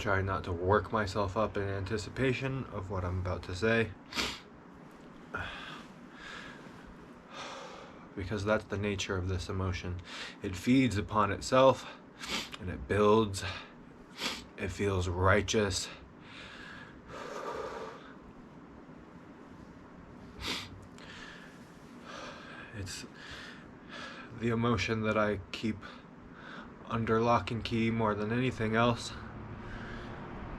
try not to work myself up in anticipation of what I'm about to say, because that's the nature of this emotion. It feeds upon itself and it builds. It feels righteous. It's the emotion that I keep under lock and key more than anything else,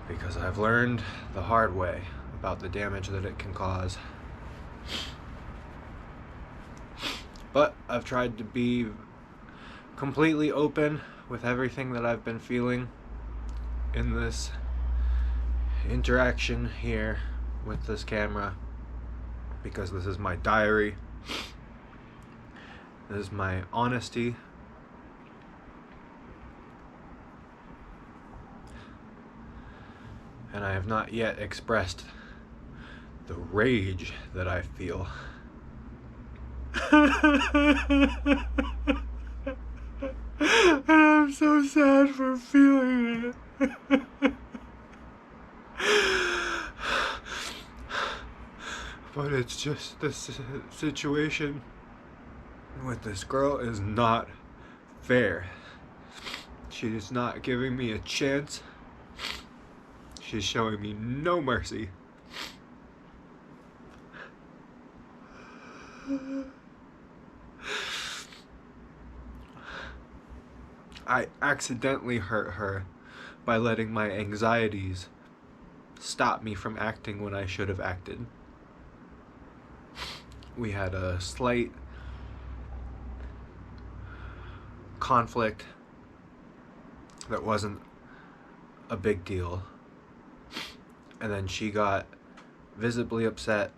because I've learned the hard way about the damage that it can cause. But I've tried to be completely open with everything that I've been feeling in this interaction here with this camera, because this is my diary. This is my honesty. And I have not yet expressed the rage that I feel. And I'm so sad for feeling it. But it's just this situation with this girl is not fair. She is not giving me a chance. She's showing me no mercy. I accidentally hurt her by letting my anxieties stop me from acting when I should have acted. We had a slight conflict that wasn't a big deal, and then she got visibly upset,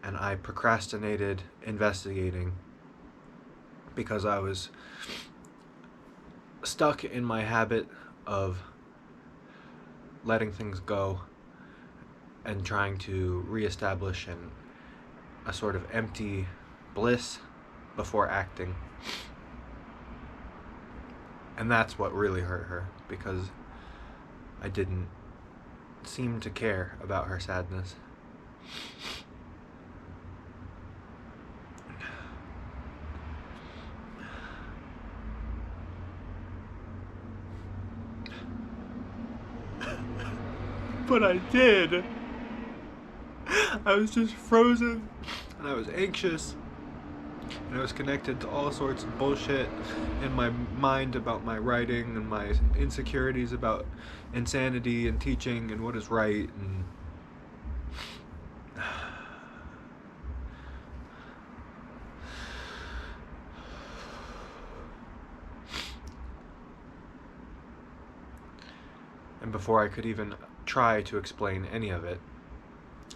and I procrastinated investigating because I was stuck in my habit of letting things go and trying to reestablish a sort of empty bliss before acting. And that's what really hurt her, because I didn't seem to care about her sadness. But I did. I was just frozen, and I was anxious, and I was connected to all sorts of bullshit in my mind about my writing and my insecurities about insanity and teaching and what is right. And before I could even try to explain any of it,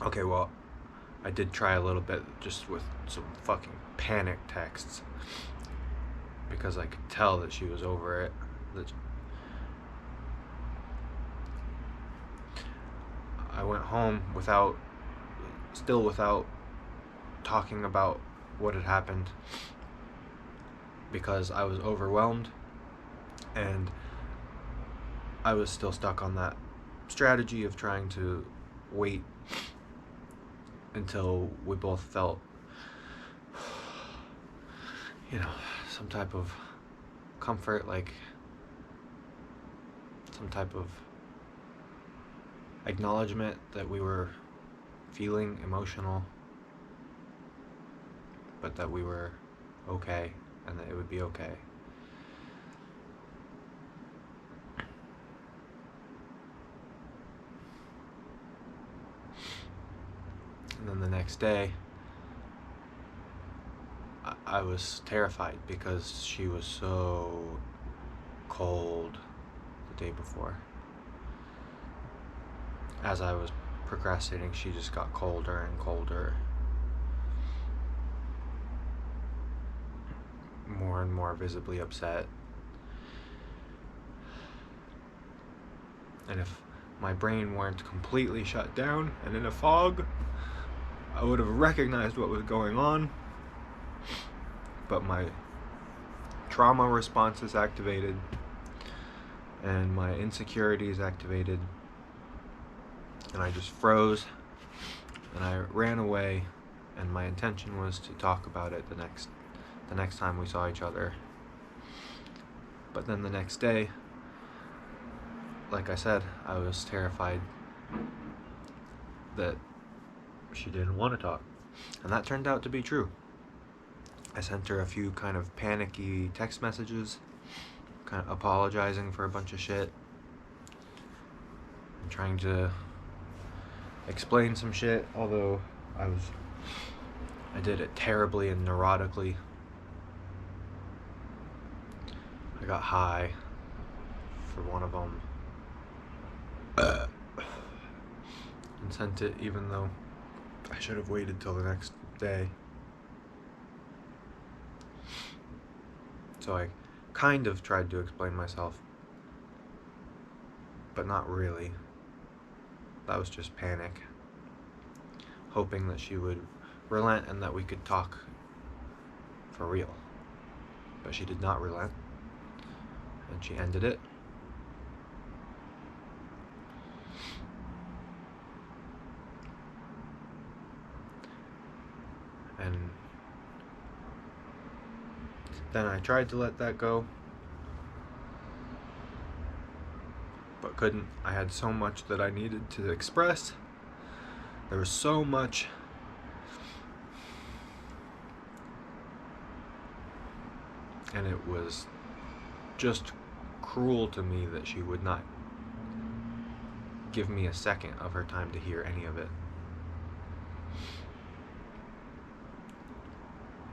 okay, well, I did try a little bit, just with some fucking panic texts, because I could tell that she was over it. I went home still without talking about what had happened, because I was overwhelmed, and I was still stuck on that strategy of trying to wait until we both felt, some type of comfort, like some type of acknowledgement that we were feeling emotional, but that we were okay and that it would be okay. And then the next day, I was terrified because she was so cold the day before. As I was procrastinating, she just got colder and colder, more and more visibly upset. And if my brain weren't completely shut down and in a fog, I would have recognized what was going on. But my trauma response is activated, and my insecurity is activated, and I just froze, and I ran away, and my intention was to talk about it the next time we saw each other. But then the next day, like I said, I was terrified that she didn't want to talk, and that turned out to be true. I sent her a few kind of panicky text messages, kind of apologizing for a bunch of shit, and trying to explain some shit, although I did it terribly and neurotically. I got high for one of them and sent it even though I should have waited till the next day. So I kind of tried to explain myself, but not really. That was just panic, hoping that she would relent and that we could talk for real. But she did not relent, and she ended it. And then I tried to let that go, but couldn't. I had so much that I needed to express. There was so much. And it was just cruel to me that she would not give me a second of her time to hear any of it.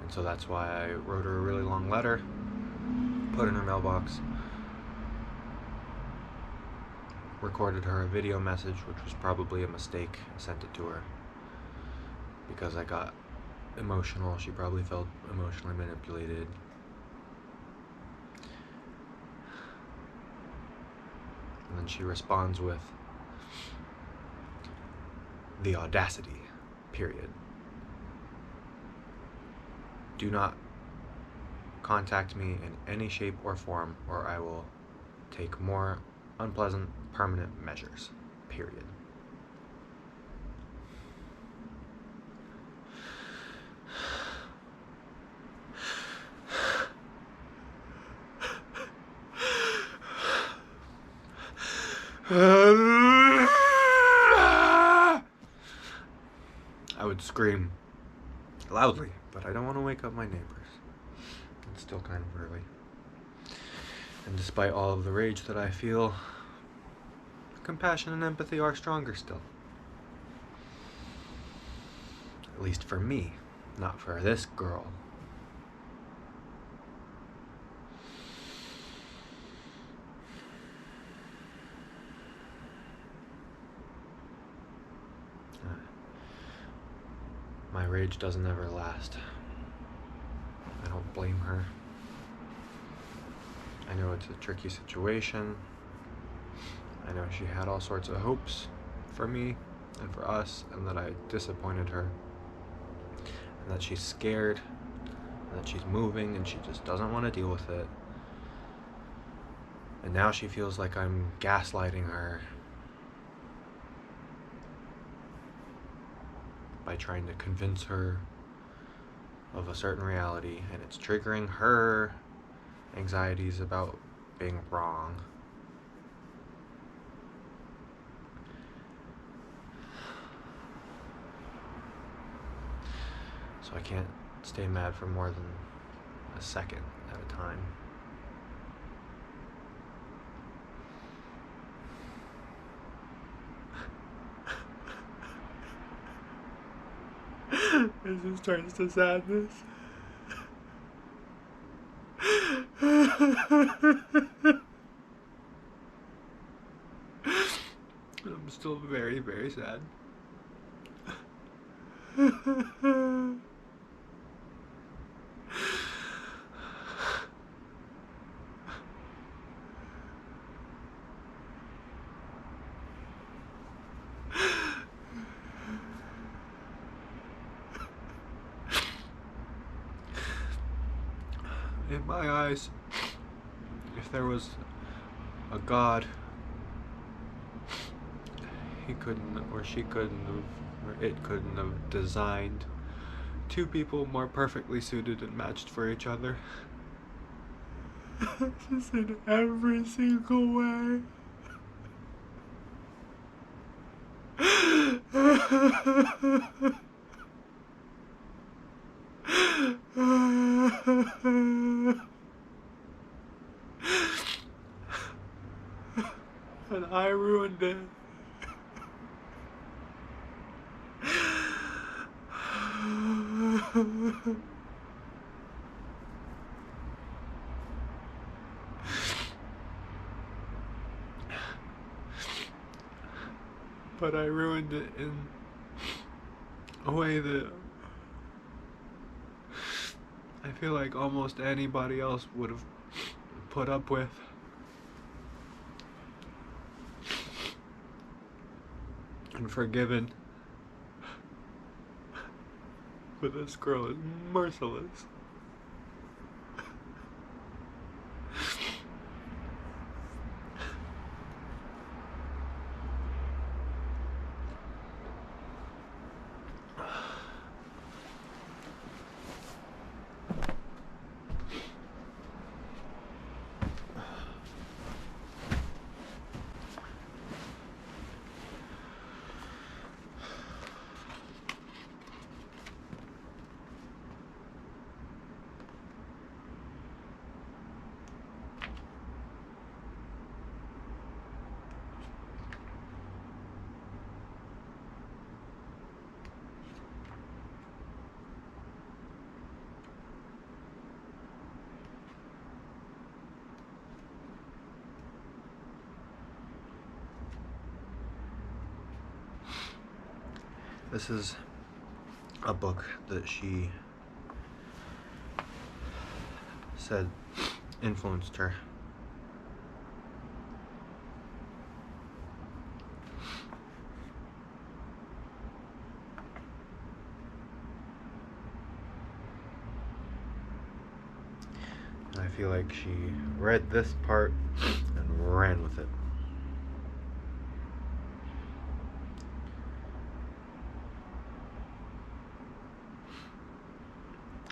And so that's why I wrote her a really long letter, put it in her mailbox, recorded her a video message, which was probably a mistake, and sent it to her because I got emotional. She probably felt emotionally manipulated. And then she responds with the audacity, period. Do not contact me in any shape or form, or I will take more unpleasant permanent measures, period. I would scream loudly, but I don't want to wake up my neighbors. It's still kind of early. And despite all of the rage that I feel, compassion and empathy are stronger still. At least for me, not for this girl. My rage doesn't ever last. I don't blame her. I know it's a tricky situation. I know she had all sorts of hopes for me and for us, and that I disappointed her, and that she's scared, and that she's moving and she just doesn't want to deal with it. And now she feels like I'm gaslighting her by trying to convince her of a certain reality, and it's triggering her anxieties about being wrong. So I can't stay mad for more than a second at a time. It just turns to sadness. I'm still very, very sad. In my eyes, if there was a God, he couldn't, or she couldn't have, or it couldn't have designed two people more perfectly suited and matched for each other. Just in every single way. And I ruined it. But I ruined it in a way that I feel like almost anybody else would have put up with. And forgiven. But this girl is merciless. This is a book that she said influenced her. And I feel like she read this part and ran with it.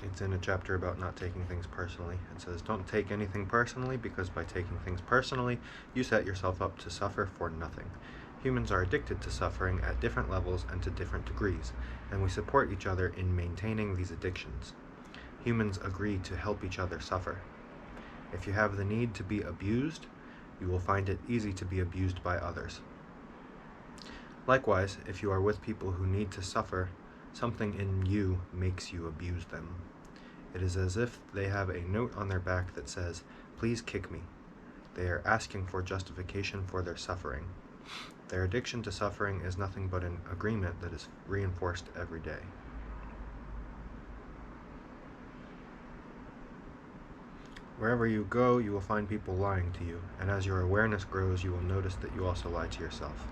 It's in a chapter about not taking things personally. It says, don't take anything personally, because by taking things personally, you set yourself up to suffer for nothing. Humans are addicted to suffering at different levels and to different degrees, and we support each other in maintaining these addictions. Humans agree to help each other suffer. If you have the need to be abused, you will find it easy to be abused by others. Likewise, if you are with people who need to suffer, something in you makes you abuse them. It is as if they have a note on their back that says, "Please kick me." They are asking for justification for their suffering. Their addiction to suffering is nothing but an agreement that is reinforced every day. Wherever you go, you will find people lying to you, and as your awareness grows, you will notice that you also lie to yourself.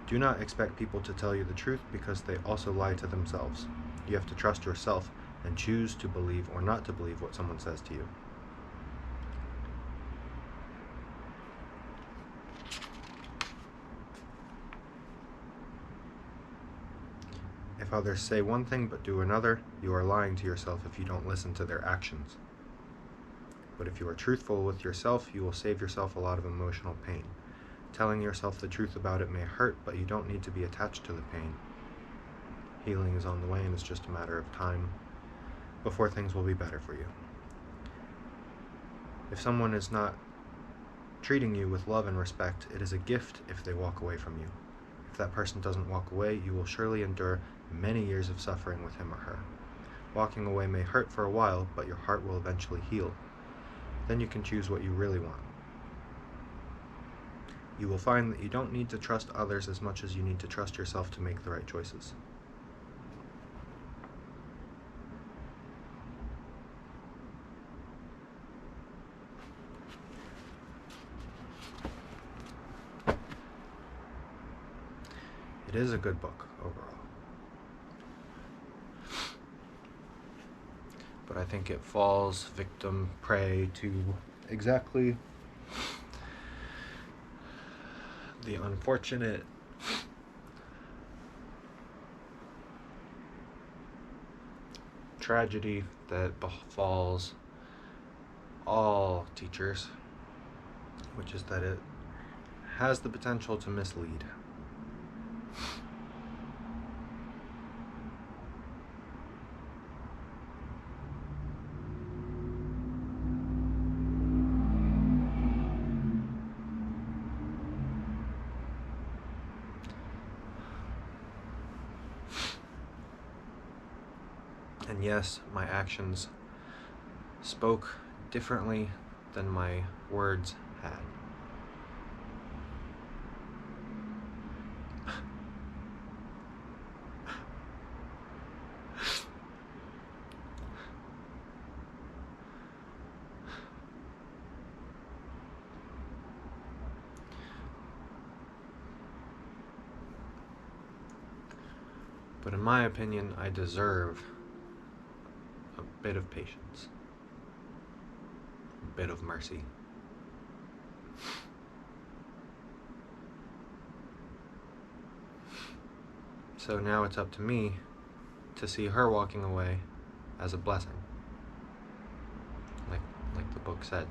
Do not expect people to tell you the truth, because they also lie to themselves. You have to trust yourself and choose to believe or not to believe what someone says to you. If others say one thing but do another, you are lying to yourself if you don't listen to their actions. But if you are truthful with yourself, you will save yourself a lot of emotional pain. Telling yourself the truth about it may hurt, but you don't need to be attached to the pain. Healing is on the way, and it's just a matter of time before things will be better for you. If someone is not treating you with love and respect, it is a gift if they walk away from you. If that person doesn't walk away, you will surely endure many years of suffering with him or her. Walking away may hurt for a while, but your heart will eventually heal. Then you can choose what you really want. You will find that you don't need to trust others as much as you need to trust yourself to make the right choices. It is a good book overall. But I think it falls victim, prey to exactly the unfortunate tragedy that befalls all teachers, which is that it has the potential to mislead. And yes, my actions spoke differently than my words had. But in my opinion, I deserve a bit of patience, a bit of mercy. So now it's up to me to see her walking away as a blessing, like the book said.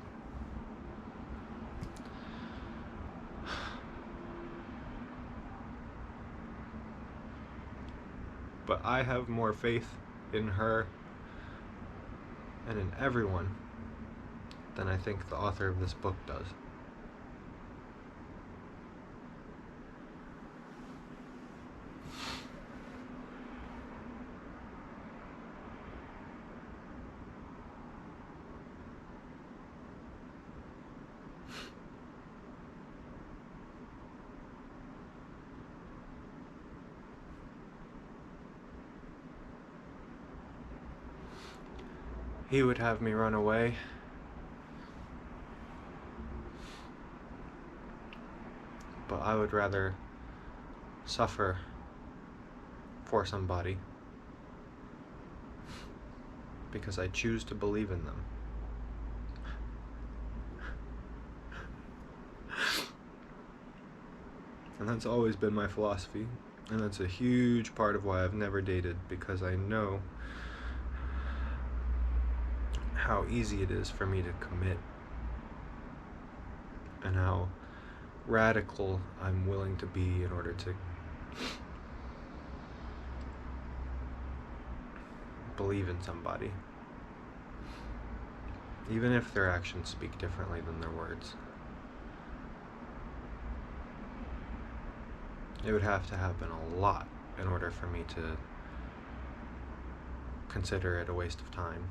But I have more faith in her and in everyone than I think the author of this book does. He would have me run away. But I would rather suffer for somebody because I choose to believe in them. And that's always been my philosophy. And that's a huge part of why I've never dated, because I know how easy it is for me to commit and how radical I'm willing to be in order to believe in somebody, even if their actions speak differently than their words. It would have to happen a lot in order for me to consider it a waste of time.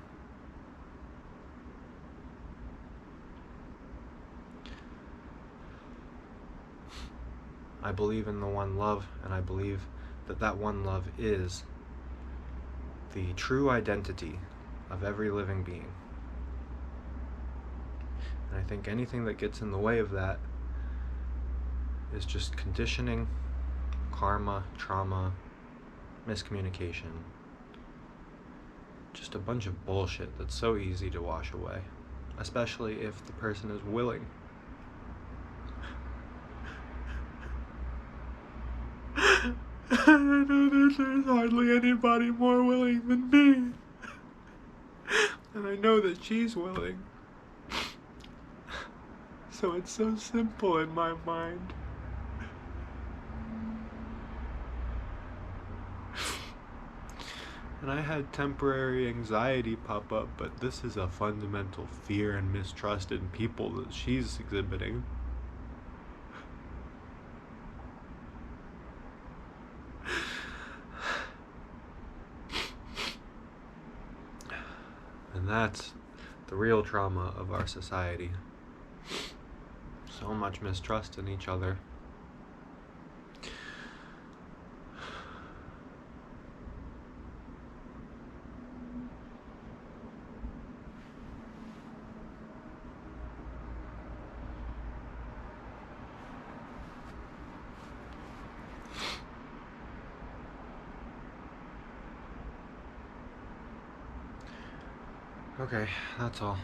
I believe in the one love, and I believe that that one love is the true identity of every living being. And I think anything that gets in the way of that is just conditioning, karma, trauma, miscommunication. Just a bunch of bullshit that's so easy to wash away, especially if the person is willing. I know that there's hardly anybody more willing than me. And I know that she's willing. So it's so simple in my mind. And I had temporary anxiety pop up, but this is a fundamental fear and mistrust in people that she's exhibiting. And that's the real trauma of our society. So much mistrust in each other. Okay, that's all.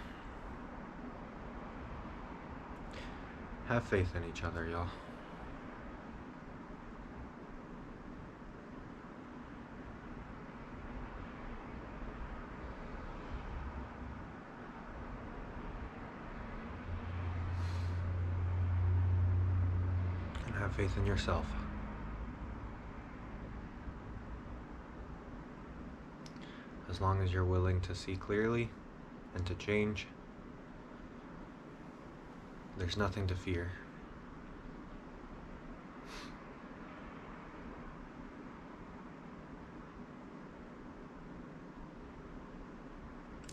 Have faith in each other, y'all. Have faith in yourself. As long as you're willing to see clearly and to change, there's nothing to fear.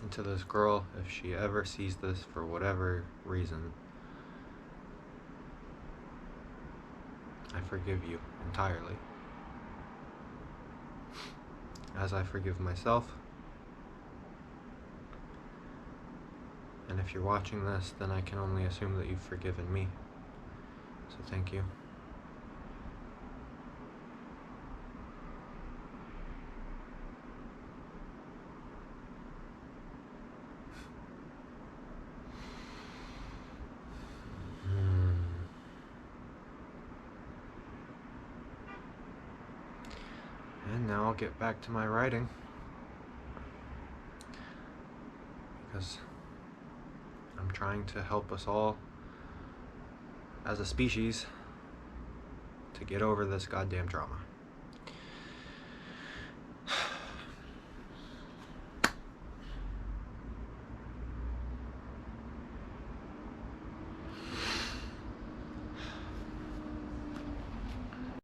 And to this girl, if she ever sees this for whatever reason, I forgive you entirely. As I forgive myself. And if you're watching this, then I can only assume that you've forgiven me. So thank you. And now I'll get back to my writing, because I'm trying to help us all as a species to get over this goddamn trauma.